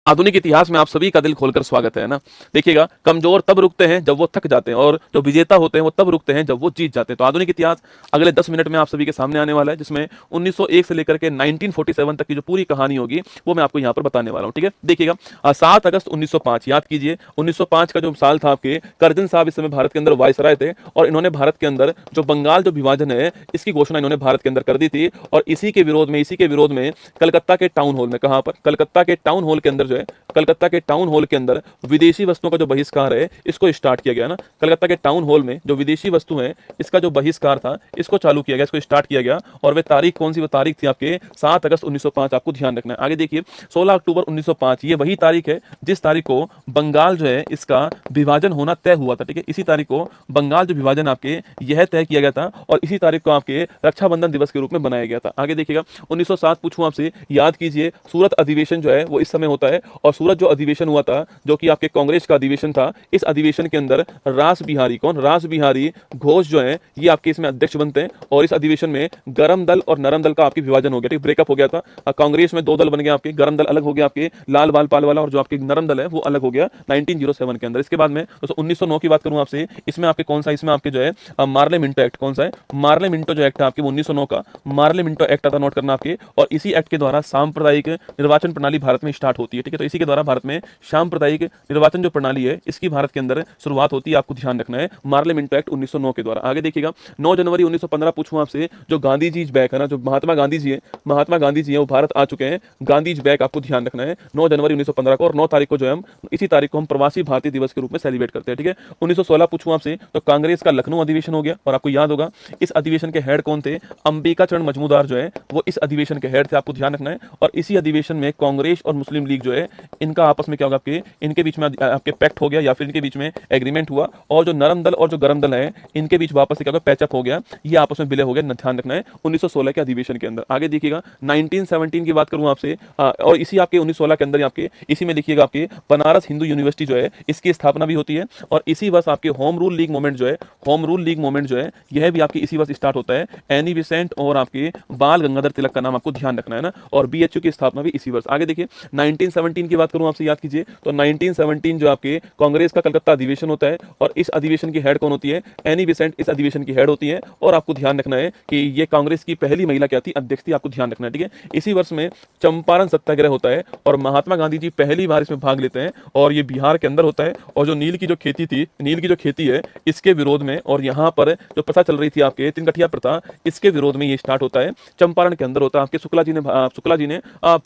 आधुनिक इतिहास में आप सभी का दिल खोलकर स्वागत है ना। देखिएगा, कमजोर तब रुकते हैं जब वो थक जाते हैं और जो विजेता होते हैं वो तब रुकते हैं जब वो जीत जाते हैं। तो आधुनिक इतिहास अगले 10 मिनट में आप सभी के सामने आने वाला है, जिसमें 1901 से लेकर के 1947 तक की जो पूरी कहानी होगी वो मैं आपको यहाँ पर बताने वाला हूँ। ठीक है, देखिएगा, 7 अगस्त 1905, याद कीजिए 1905 का जो साल था, आपके करजन साहब इस समय भारत के अंदर वायसराय थे और इन्होंने भारत के अंदर जो बंगाल जो विभाजन है इसकी घोषणा इन्होंने भारत के अंदर कर दी थी। और इसी के विरोध में कलकत्ता के टाउन हॉल में, कहां पर, कलकत्ता के टाउन हॉल के अंदर जो है, कलकत्ता के टाउन हॉल के अंदर विदेशी वस्तुओं का जो बहिष्कार है इसको स्टार्ट किया गया ना। कलकत्ता के टाउन हॉल में जो विदेशी वस्तु है इसका जो बहिष्कार था इसको चालू किया गया, इसको स्टार्ट किया गया। और वह तारीख कौन सी, वो तारीख थी आपके 7 अगस्त 1905। आपको ध्यान रखना है। आगे देखिए, 16 अक्टूबर 1905, ये वही तारीख है जिस तारीख को बंगाल जो है इसका विभाजन होना तय हुआ था। ठीक है, इसी तारीख को बंगाल जो विभाजन आपके यह तय किया गया था और इसी तारीख को आपके रक्षाबंधन दिवस के रूप में बनाया गया था। आगे देखिएगा, 1907 पूछूं आपसे, याद कीजिए सूरत अधिवेशन जो है वो इस समय होता है और सूरत जो अधिवेशन हुआ था जो कि आपके कांग्रेस का अधिवेशन था, इस अधिवेशन के अंदर रास बिहारी, कौन, रास बिहारी घोष जो है ये आपके इसमें अध्यक्ष बनते हैं। और इस अधिवेशन में गरम दल और नरम दल का आपके विभाजन हो गया, ठीक, ब्रेकअप हो गया था। कांग्रेस में 2 दल बन गए आपके, गरम दल अलग हो गया आपके लाल बाल पाल वाला, और जो आपके नरम दल है वो अलग हो गया 1907 के अंदर। इसके बाद में दोस्तों 1909 की बात करूं आपसे, इसमें आपके कौन सा, इसमें आपके जो है मार्ले मिंटो एक्ट, कौन सा है, मार्ले मिंटो जो एक्ट है आपके 1909 का मार्ले मिंटो एक्ट आता, नोट करना आपके। और इसी एक्ट के द्वारा सांप्रदायिक निर्वाचन प्रणाली भारत में स्टार्ट होती है। ठीक है, तो इसी के द्वारा भारत में सांप्रदायिक निर्वाचन जो प्रणाली है इसकी भारत के अंदर शुरुआत होती है। आपको ध्यान रखना है, मार्ले मिंटो एक्ट 1909 के द्वारा। आगे देखिएगा, 9 जनवरी 1915 पूछूं आपसे, जो गांधी जी बैक है ना, जो महात्मा गांधी जी है, महात्मा गांधी जी है वो भारत आ चुके हैं। गांधी जी बैक, आपको ध्यान रखना है 9 जनवरी 1915 को। और 9 तारीख को जो है हम, इसी तारीख को हम प्रवासी भारतीय दिवस के रूप में सेलिब्रेट करते हैं। ठीक है, 1916 पूछूं आपसे, तो कांग्रेस का लखनऊ अधिवेशन हो गया और आपको याद होगा इस अधिवेशन के हेड कौन थे, अंबिका चरण मजमूदार जो है वो इस अधिवेशन के हेड थे। आपको ध्यान रखना है। और इसी अधिवेशन में कांग्रेस और मुस्लिम लीग जो है इनका आपस में क्या होगा, आपके इनके बीच में आपके पैक्ट हो गया या फिर इनके बीच में एग्रीमेंट हुआ। और जो नरम दल और जो गरम दल है इनके बीच वापस से क्या होगा, पैचअप हो गया, ये आपस में विलय हो गया। ध्यान रखना है 1916 के अधिवेशन के अंदर। आगे देखिएगा, 1917 की बात करूं आपसे, और इसी आपके 1916 के अंदर आपके इसी में लिखिएगा आपके बनारस हिंदू यूनिवर्सिटी जो है इसकी स्थापना भी होती है। और इसी वर्ष आपके होम रूल लीग मूवमेंट जो है, होम रूल लीग मूवमेंट जो है यह भी आपकी इसी वर्ष स्टार्ट होता है। एनी बेसेंट और आपके बाल गंगाधर तिलक का नाम आपको ध्यान रखना है ना। और बीएचयू की स्थापना भी इसी वर्ष। आगे देखिए, 1917 की बात करूं आपसे, याद कीजिए, तो 1917 जो आपके कांग्रेस का कलकत्ता अधिवेशन होता है और इस अधिवेशन की हेड कौन होती है, एनी बेसेंट इस अधिवेशन की हेड होती है। और आपको ध्यान रखना है कि ये कांग्रेस की पहली महिला क्या थी, अध्यक्ष थी। आपको ध्यान रखना है। ठीक है, इसी वर्ष में चंपारण सत्याग्रह होता है और महात्मा गांधी जी पहली बार इसमें भाग लेते हैं और ये बिहार के अंदर होता है। और जो नील की जो खेती थी, नील की जो खेती है इसके विरोध में, और यहाँ पर जो प्रथा चल रही थी आपके तिनकठिया प्रथा, इसके विरोध में ये स्टार्ट होता है, चंपारण के अंदर होता है। आपके शुक्ला जी ने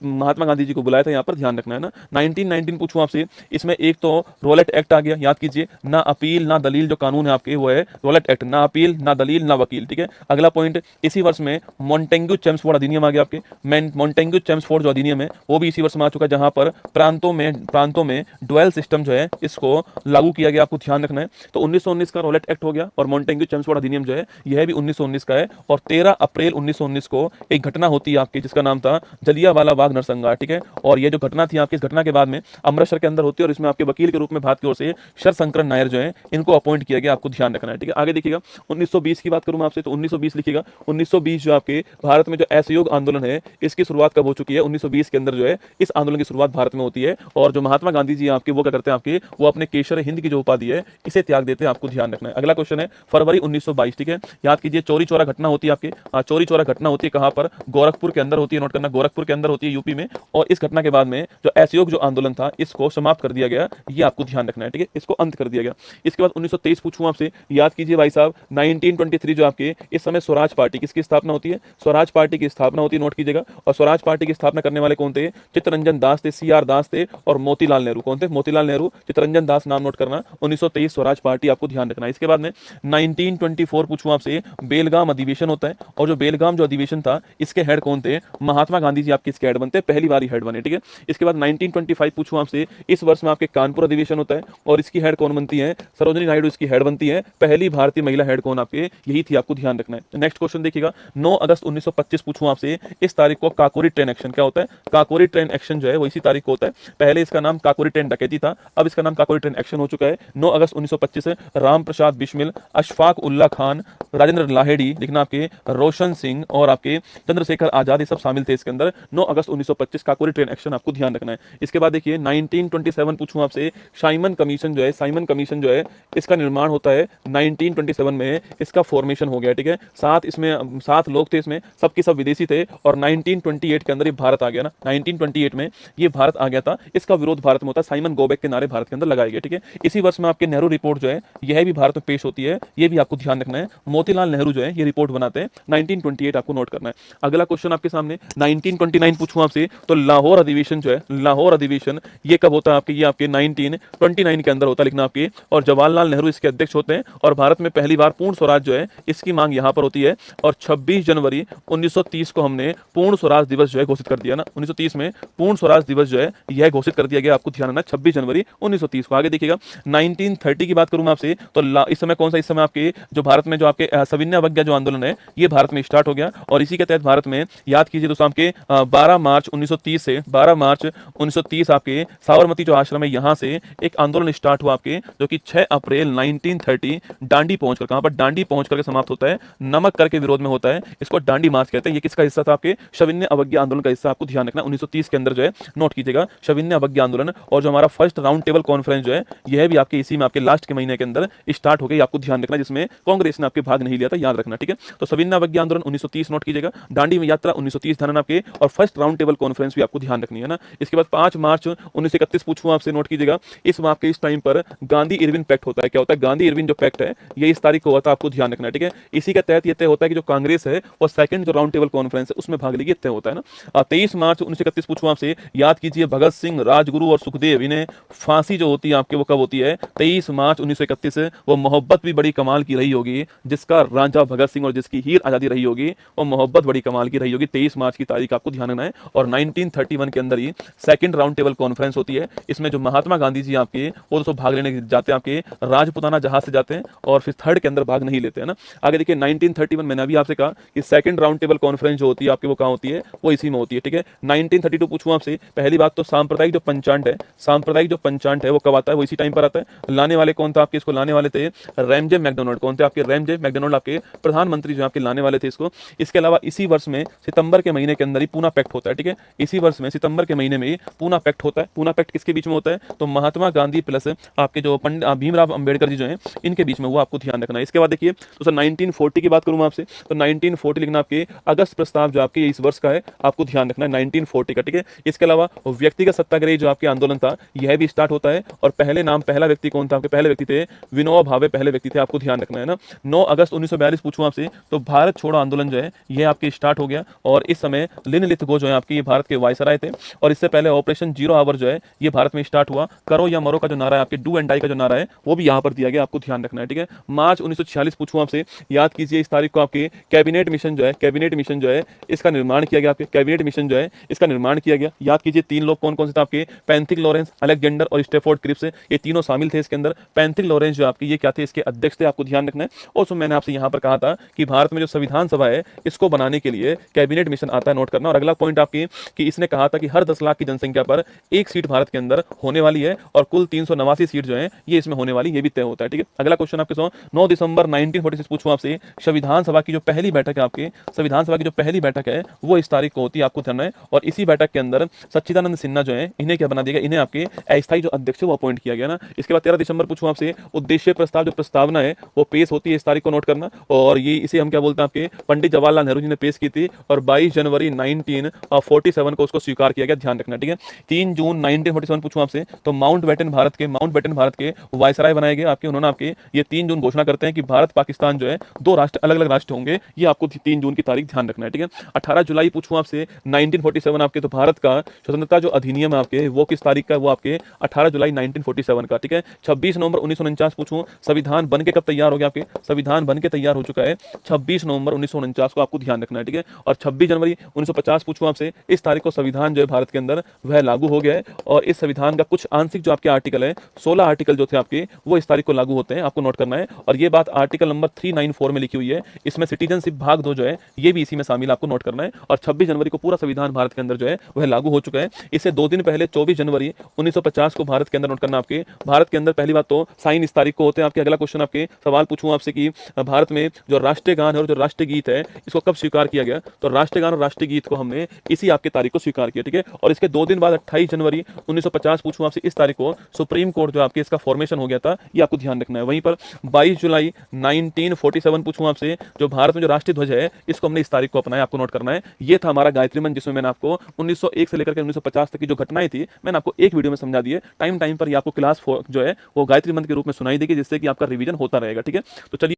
महात्मा गांधी जी को बुलाया था, यहाँ पर ध्यान रखना है ना। 1919 पूछूं आपसे, इसमें एक तो रोलेट एक्ट आ गया, याद कीजिए, ना अपील ना दलील जो कानून है आपके वो है रोलेट एक्ट, ना अपील ना दलील ना वकील। ठीक है, अगला पॉइंट, इसी वर्ष में मॉन्टेग्यू चेम्सफोर्ड अधिनियम आ गया आपके। मॉन्टेग्यू चेम्सफोर्ड जो अधिनियम है वो भी इसी वर्ष में आ चुका है, जहां पर प्रांतों में डुअल सिस्टम जो है इसको लागू किया गया। आपको ध्यान रखना है। तो 1919 का रोलेट एक्ट हो गया और मॉन्टेग्यू चेम्सफोर्ड अधिनियम जो है यह भी 1919 का है। और 13 अप्रैल 1919 को एक घटना होती है आपकी जिसका नाम था जलियांवाला बाग नरसंहार। ठीक है, और ये जो घटना थी आपकी, इस घटना के बाद में अमृतसर के अंदर होती है और इसमें आपके वकील के रूप में भारत की ओर से शरशंकर नायर जो है इनको अपॉइंट किया गया। आपको ध्यान रखना है। ठीक है, आगे देखिएगा, 1920 की बात करूं मैं आपसे, तो 1920 लिखिएगा। 1920 जो आपके भारत में जो असहयोग आंदोलन है इसकी शुरुआत कब हो चुकी है, 1920 के अंदर जो है इस आंदोलन की शुरुआत भारत में होती है। और जो महात्मा गांधी जी आपके वो क्या करते हैं, आपके वो अपने केशर हिंद की जो उपाधि है इसे त्याग देते हैं। आपको ध्यान रखना है। अगला क्वेश्चन है फरवरी 1922। ठीक है, याद कीजिए, चौरी चौरा घटना होती है आपके, चौरी चौरा घटना होती है कहां पर, गोरखपुर के अंदर होती है, नोट करना, गोरखपुर के अंदर होती है यूपी में। और इस घटना के बाद में जो असहयोग जो आंदोलन था इसको समाप्त कर दिया गया, ये आपको ध्यान रखना है। ठीक है, इसको अंत कर दिया गया। इसके बाद 1923 पूछूं आपसे, याद कीजिए भाई साहब, 1923 जो आपके इस समय स्वराज पार्टी किसकी स्थापना होती है, स्वराज पार्टी की स्थापना होती है, नोट कीजिएगा। और स्वराज पार्टी की स्थापना करने वाले कौन थे, चित्तरंजन दास थे, सीआर दास थे और मोतीलाल नेहरू। कौन थे, मोतीलाल नेहरू, चित्तरंजन दास, नाम नोट करना। 1923 स्वराज पार्टी, आपको ध्यान रखना है। इसके बाद में 1924 पूछूं आपसे, बेलगाम अधिवेशन होता है और जो बेलगाम जो अधिवेशन था इसके हेड कौन थे, महात्मा गांधी जी आपके इसके हेड बनते हैं, पहली बार हेड बने। ठीक है, इसके बाद 1925 पूछूं आपसे, इस वर्ष में आपके कानपुर अधिवेशन होता है और इसकी हेड कौन बनती है, सरोजिनी नायडू इसकी हेड बनती है। पहली भारतीय महिला हेड कौन आपके, यही थी। आपको ध्यान रखना है। नेक्स्ट क्वेश्चन देखिएगा, 9 अगस्त 1925 पूछूं आपसे, इस तारीख को काकोरी ट्रेन एक्शन क्या होता है, काकोरी ट्रेन एक्शन जो है वो इसी तारीख को होता है। पहले इसका नाम काकोरी ट्रेन डकैती था, अब इसका नाम काकोरी ट्रेन एक्शन हो चुका है। 9 अगस्त 1925 राम प्रसाद बिस्मिल, अशफाक उल्ला खान, राजेंद्र लाहेड़ी, लिखना आपके रोशन सिंह और आपके चंद्रशेखर आजाद, ये सब शामिल थे इसके अंदर। 9 अगस्त 1925 काकोरी ट्रेन एक्शन, आपको ध्यान रखना है। रखना है। इसके बाद देखिए 1927 पूछूं आपसे, साइमन कमीशन जो है, साइमन कमीशन जो है इसका निर्माण होता है 1927 में, इसका फॉर्मेशन हो गया, ठीक है। 7 लोग थे इसमें, सबके सब विदेशी थे, और 1928 के अंदर ये भारत आ गया ना, 1928 में ये भारत आ गया था। इसका विरोध भारत में होता है, साइमन गोबेक के नारे भारत के अंदर लगाए गए, ठीक है। इसी वर्ष में आपके नेहरू रिपोर्ट जो है यह भी भारत में पेश होती है, ये भी आपको ध्यान रखना है। मोतीलाल नेहरू जो है ये रिपोर्ट बनाते हैं, 1928 आपको नोट करना है। अगला क्वेश्चन आपके सामने 1929 पूछूं आपसे, तो लाहौर अधिवेशन जो है, लाहौर अधिवेशन ये कब होता है आपके, ये आपके 1929 के अंदर होता है, लिखना आपके। और जवाहरलाल नेहरू इसके अध्यक्ष होते हैं, और भारत में पहली बार पूर्ण स्वराज जो है इसकी मांग यहां पर होती है। और 26 जनवरी 1930 को हमने पूर्ण स्वराज दिवस जो है घोषित कर दिया ना, 1930 में पूर्ण स्वराज दिवस जो है यह घोषित कर दिया गया, आपको ध्यान रखना 26 जनवरी 1930 को। आगे देखिएगा 1930 की बात करूं मैं आपसे, तो इस समय कौन सा, इस समय आपके जो भारत में जो आपके सविनय अवज्ञा जो आंदोलन है ये भारत में स्टार्ट हो गया, और इसी के तहत भारत में याद कीजिए दोस्तों आपके 12 मार्च 1930 से 12 मार्च 1930 आपके साबरमती जो आश्रम है यहां से एक आंदोलन स्टार्ट हुआ आपके, जो कि 6 अप्रैल 1930 डांडी पहुंचकर, कहां पर, डांडी पहुंचकर के समाप्त होता है, नमक कर के विरोध में होता है, इसको डांडी मार्च कहते हैं। ये किसका हिस्सा था, आपके सविनय अवज्ञा आंदोलन का हिस्सा, आपको ध्यान रखना 1930 के अंदर जो है नोट कीजिएगा सविनय अवज्ञा आंदोलन। और जो हमारा फर्स्ट राउंड टेबल कॉन्फ्रेंस जो है यह भी आपके इसी में आपके लास्ट के महीने के अंदर स्टार्ट हो गई, आपको ध्यान रखना, जिसमें कांग्रेस ने आपके भाग नहीं लिया था, याद रखना, ठीक है। तो सविनय अवज्ञा आंदोलन 1930 नोट कीजिएगा, दांडी में यात्रा 1930 ध्यान आपके, और फर्स्ट राउंड टेबल कॉन्फ्रेंस भी आपको ध्यान रखनी है ना। इसके बाद 5 मार्च 1931 पूछूं आपसे, नोट कीजिएगा, इस आपके इस टाइम पर गांधी इरविन पैक्ट होता है। क्या होता है, गांधी इरविन जो पैक्ट है ये इस तारीख को होता है, आपको ध्यान रखना है, ठीक है। इसी के तहत ये तय होता है कि जो कांग्रेस है वो सेकंड जो राउंड टेबल कॉन्फ्रेंस है उसमें भाग लेगी, तय होता है ना। 23 मार्च 1931 पूछूं आपसे, याद कीजिए भगत सिंह, राजगुरु और सुखदेव, इन्हें फांसी जो होती है आपके वो कब होती है, 23 मार्च 1931। वो मोहब्बत भी बड़ी कमाल की रही होगी, जिसका रांझा भगत सिंह और जिसकी हीर आजादी रही होगी, वो मोहब्बत बड़ी कमाल की रही होगी। 23 मार्च की तारीख आपको ध्यान रखना है। और 1931 के अंदर ही सेकंड राउंड टेबल कॉन्फ्रेंस होती है, इसमें जो महात्मा गांधी जी आपके वो दोस्तों भाग लेने जाते हैं, आपके राजपुताना जहाज से जाते हैं, और फिर थर्ड के अंदर भाग नहीं लेते हैं ना। आगे देखिए 1931, मैंने अभी आपसे कहा कि सेकंड राउंड टेबल कॉन्फ्रेंस जो होती है आपके वो कहां होती है, वो इसी में होती है, ठीक है। 1932 पूछूं आपसे, पहली बात तो सांप्रदायिक जो पंचांग है, सांप्रदायिक जो पंचांग है वो कब आता है, वो इसी टाइम पर आता है। लाने वाले कौन था आपके, इसको लाने वाले थे रैमजे मैकडोनाल्ड। कौन थे आपके, रैमजे मैकडोनाल्ड आपके प्रधानमंत्री जो आपके लाने वाले थे इसको। इसके अलावा इसी वर्ष में सितंबर के महीने के अंदर ही पूना पैक्ट होता है, ठीक है। इसी वर्ष में सितंबर के महीने में पूना पैक्ट होता है। पूना पैक्ट किसके बीच में होता है, तो महात्मा गांधी प्लस आपके जो पंडित भीमराव अंबेडकर जी जो हैं इनके बीच में, वो आपको ध्यान रखना है। इसके बाद देखिए तो सर 1940 की बात करूं मैं आपसे, तो 1940 लिखना, आपके अगस्त प्रस्ताव जो आपके इस वर्ष का है, आपको ध्यान रखना है 1940 का, ठीक है। इसके अलावा व्यक्तिगत सत्याग्रह जो आपके आंदोलन था यह भी स्टार्ट होता है, और पहला व्यक्ति कौन था आपके, पहले व्यक्ति थे विनोबा भावे, पहले व्यक्ति थे, आपको ध्यान रखना है ना। 9 अगस्त 1942 पूछूं आपसे, तो भारत छोड़ो आंदोलन जो है यह आपके स्टार्ट हो गया, और इस समय लिन लिथगो जो है आपके ये भारत के वायसराय थे, और इससे पहले ऑपरेशन जीरो आवर जो है ये भारत में स्टार्ट हुआ। करो या मरो का जो नारा है आपके, डू एंड डाई का जो नारा है वो भी यहाँ पर दिया गया, आपको ध्यान रखना है, ठीक है। मार्च 1946 पूछूं आपसे, याद कीजिए इस तारीख को आपके कैबिनेट मिशन जो है, कैबिनेट मिशन जो है इसका निर्माण किया गया, आपके कैबिनेट मिशन जो है इसका निर्माण किया गया। याद कीजिए 3 लोग कौन कौन से थे आपके, पैंथिक लॉरेंस, अलेक्जेंडर और स्टेफोर्ड क्रिप्स, ये तीनों शामिल थे इसके अंदर। पैंथिक लॉरेंस जो आपके ये क्या थे, इसके अध्यक्ष थे, आपको ध्यान रखना है। और उसमें मैंने आपसे यहाँ पर कहा था कि भारत में जो संविधान सभा है इसको बनाने के लिए कैबिनेट मिशन आता है, नोट करना। और अगला पॉइंट आपकी कि इसने कहा था कि हर 10 लाख की जनसंख्या पर एक सीट भारत के अंदर होने वाली है, और कुल 389 सीट जो है ये इसमें होने वाली, ये भी तय होता है, ठीक है। अगला क्वेश्चन आपके 9 दिसंबर 1946 पूछूं आपसे, संविधान सभा की जो पहली बैठक है आपके, संविधान सभा की जो पहली बैठक है वो इस तारीख को होती है, आपको ध्यान है। और इसी बैठक के अंदर सच्चिदानंद सिन्हा जो है इन्हें क्या बना दिया गया, इन्हें आपके अस्थायी जो अध्यक्ष है वो अपॉइंट किया गया ना। इसके बाद 13 दिसंबर पूछूं आपसे, उद्देश्य प्रस्ताव जो प्रस्तावना है वो पेश होती है, इस तारीख को नोट करना। और ये इसे हम क्या बोलते हैं, आपके पंडित जवाहरलाल नेहरू जी ने पेश की थी, और 22 जनवरी 1947 को उसको स्वीकार किया गया, ध्यान रखना, ठीक है। 3 जून 1947 पूछूं आपसे, तो माउंटबेटन भारत के वायसराय बनाए गए आपके, उन्होंने आपके ये 3 जून घोषणा करते हैं कि भारत पाकिस्तान जो है 2 राष्ट्र, अलग अलग राष्ट्र होंगे, ये आपको 3 जून की तारीख ध्यान रखना है, ठीक है। 18 जुलाई पूछूं आपसे 1947 आपके, तो भारत का स्वतंत्रता जो अधिनियम है आपके वो किस तारीख का, वो आपके 18 जुलाई 1947 का, ठीक है। 26 नवंबर 1949 पूछूं, संविधान बन के कब तैयार हो गया आपके, संविधान बन के तैयार हो चुका है 26 नवंबर 1949 को, आपको ध्यान रखना है, ठीक है। और 26 जनवरी 1950 पूछूं आपसे, इस तारीख को संविधान जो है भारत के अंदर वह लागू हो गया है, और इस संविधान का कुछ आंशिक जो आपके आर्टिकल है, 16 आर्टिकल जो थे आपके वो इस तारीख को लागू होते हैं, आपको नोट करना है। और ये बात आर्टिकल नंबर 394 में लिखी हुई है, इसमें सिटीजनशिप भाग 2 जो है ये भी इसी में शामिल, आपको नोट करना है। और 26 जनवरी को पूरा संविधान भारत के अंदर जो है वह लागू हो चुका है। इससे 2 दिन पहले 24 जनवरी 1950 को भारत के अंदर, नोट करना, आपके भारत के अंदर पहली बात तो साइन इस तारीख को होते हैं आपके। अगला क्वेश्चन आपके सवाल पूछूं आपसे कि भारत में जो राष्ट्रीय गान है और जो राष्ट्रीय गीत है इसको कब स्वीकार किया गया, तो राष्ट्रीय गान और राष्ट्रीय गीत को हमने इसी आपके तारीख को स्वीकार किया, ठीक है। और इसके 2 दिन बाद 28 जनवरी 1950 पूछूं आपसे, इस तारीख को सुप्रीम कोर्ट जो आपके इसका फॉर्मेशन हो गया था, ये आपको ध्यान रखना है। वहीं पर 22 जुलाई 1947 पूछूं आपसे, जो भारत में जो राष्ट्रीय ध्वज है इसको हमने इस तारीख को अपनाया, आपको नोट करना है। ये था हमारा गायत्री मंत्र, जिसमें मैंने आपको 1901 से लेकर के 1950 तक की जो घटनाएं थी मैंने आपको एक वीडियो में समझा दी है। टाइम टाइम पर ये आपको क्लास जो है वो गायत्री मंत्र के रूप में सुनाई देगी, जिससे कि आपका रिवीजन होता रहेगा। ठीक है, तो चलिए